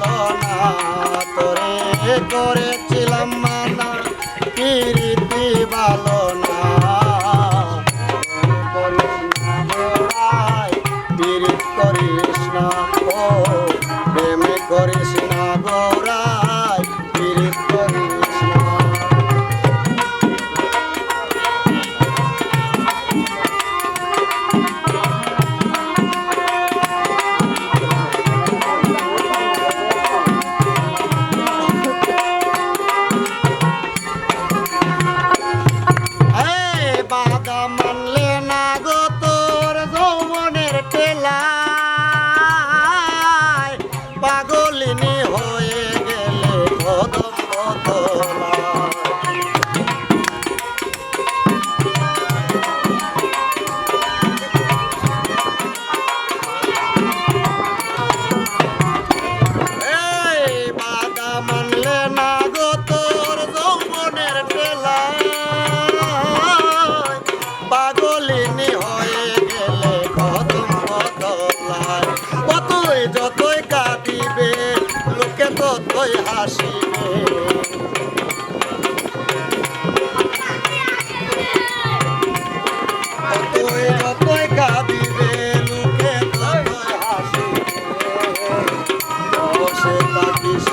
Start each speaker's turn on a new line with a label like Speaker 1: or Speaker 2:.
Speaker 1: ভালো না তোরে করেছিলাম মানা প্রীতি ভালো না পীড়িত করিস না ও প্রেম করিস না গোরাই পীড়িত করিস না বাধা মানলে না গো তোর যৌবনের টেলায় পাগলিনী হয়ে গেলে কদম্ব তোলায় বাধা মানলে না গো তোর যৌবনের টেলায় পাগলিনী হয়ে গেলে কদম্ব তোলায় কতই যতই কাঁদিবে লোকে ততই হাসিবে কতই যতই কাঁদিবে লোকে ততই হাসিবে বসে থাকিস